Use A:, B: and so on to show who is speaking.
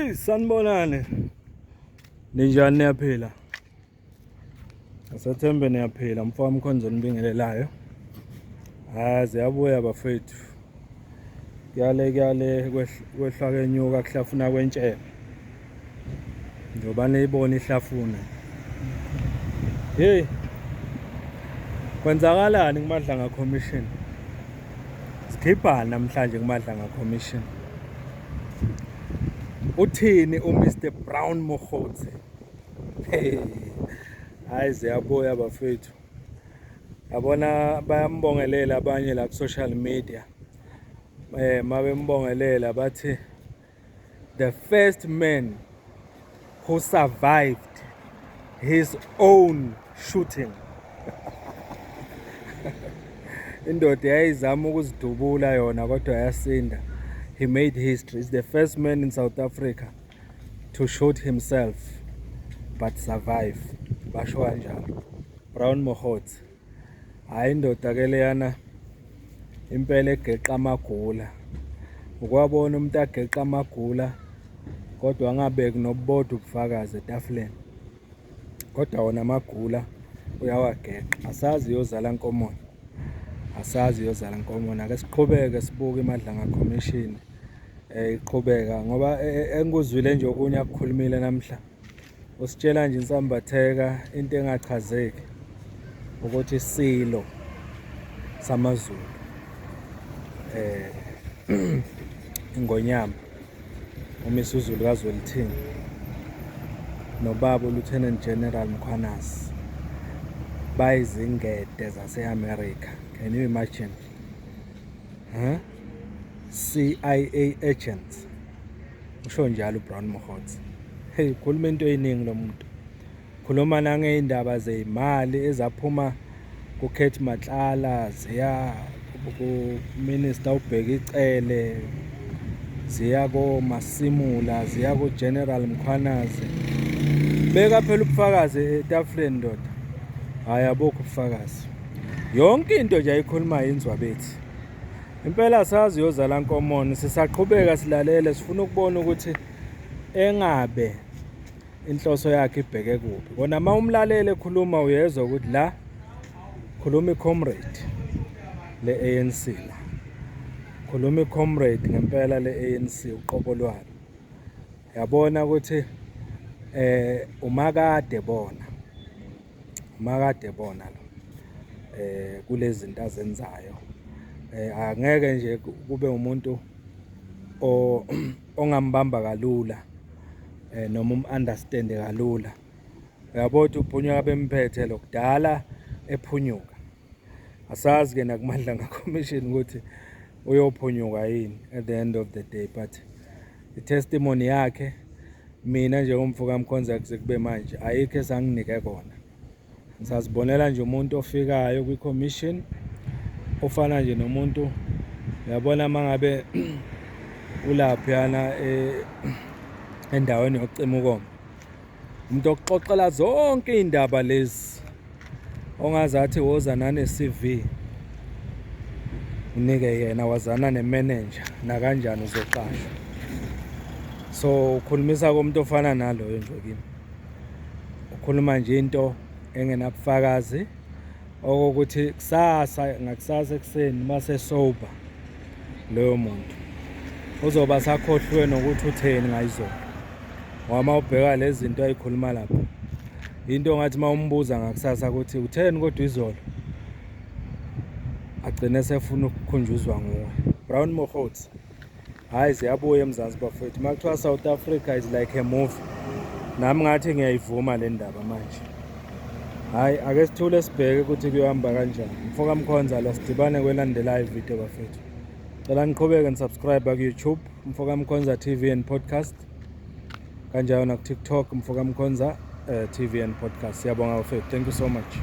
A: Hey sanibonani. Ninjani niyaphila? Asathembe niyaphila mfowethu Mkhonzo nibingelelayo. Ziyabuya bafethu. Kuyale kwehla kenyuka kuhlafuna kwentshebe. Njoba niyibona ihlafuna. Hey. Kwenzakalani kuMadlanga Commission? Sikhiphana namhlanje kuMadlanga Commission. Uthini uMr Brown Mokgotsi? Hey. Hayi ziyabuya bafethu. Yabona bayambongelela abanye la ku social media. Mabembongelela bathi the first man who survived his own shooting. Indoda yayizama ukuzidubula yona kodwa yasinda. He made history. He's the first man in South Africa to shoot himself but survive. Basho kanjalo. Brown Mokgotsi. Hayi indoda ke leyana impela egeqa amagula. Ukwabona umuntu ageqa amagula kodwa angabeki nobodwa ubufakazi etafuleni. Kodwa wona amagula uyawageqa. Asazi yozala nkomoni. Asazi yozala nkomoni. Ake siqhubeke sibuke iMadlanga Commission. Iqhubeka ngoba engikuzwile nje okunye akukhulumile namhla. Usitshela nje insambatheka into engachazeki ukuthi isilo samaZulu ingonyama uMisuzulu kaZwelithini nobaba uLieutenant General Mkhwanazi bayizingede zase-America. Can you imagine? CIA agents. Usho njalo uBrown Mokgotsi. Hey, khuluma into eyiningi lo muntu. Khuluma nangeindaba zeimali ezaphuma kuKhethi Matlala ziya ku Minister uBheka icele ziya ko Masimula ziya ku General Mkhwanazi. Beka phela ubufakazi etafuleni ndoda. Hayi abukho ubufakazi. Yonke into nje ayikhuluma yinzwa bethi. Impela asazi yozala nkomoni sisaqhubeka silalele sifuna ukubona ukuthi engabe inhloso yakhe ibheke kuphi. Bona mawumlalele ekhuluma uyezwa ukuthi la khuluma icomrade le-ANC la. Khuluma icomrade ngempela le-ANC uqobolwane. Yabona ukuthi umakade bona. Umakade bona lo. Kulezi zinto azenzayo. Angeke nje kube umuntu ongambamba kalula noma understand kalula. Uyabona uphunyuka bemphethe lokudala ephunyuka. Asazi ke nakuMadlanga Commission ukuthi uyophunyuka yini at the end of the day, but the testimony yakhe mina nje umfuka Mkhonza kube manje ayikho esanginike kona. Ngisazibonela nje umuntu ofikayo kwi-commission ofana nje nomuntu uyabona mangabe ulaphi yana endaweni yokucima ukoma. Umuntu oxoxela zonke indaba lezi ongazathi woza nane CV unike yena wazana nemanager na kanjani uzoqashwa. So ukhulumisa komuntu ofana naloyo nje kimi. Ukhuluma nje into engenabufakazi okokuthi ngakusasa ekseni mase sober loyo muntu uzoba sakhohlwe nokuthi utheni ngayizolo. Ngoba ubheka lezi zinto ayikhuluma lapha into ngathi mawumbuza ngakusasa ukuthi utheni kodwa izolo agcine sefuna ukukhunjuzwa nguwe. Brown Mokgotsi. Hayi ziyabuya eMzansi bafethu. Makuthiwa South Africa is like a movie. Nami ngathi ngiyayivuma le ndaba manje. Hayi ake sithule sibheke ukuthi kuyohamba kanjani. Mfoka Mkhonza la sidibane kwelandelayo ivideo bafethu. Cela niqhubeke nisubscribe ku YouTube Mfoka Mkhonza TV and podcast. Kanjalo na TikTok Mfoka Mkhonza TV and podcast. Siyabonga bafethu. Thank you so much.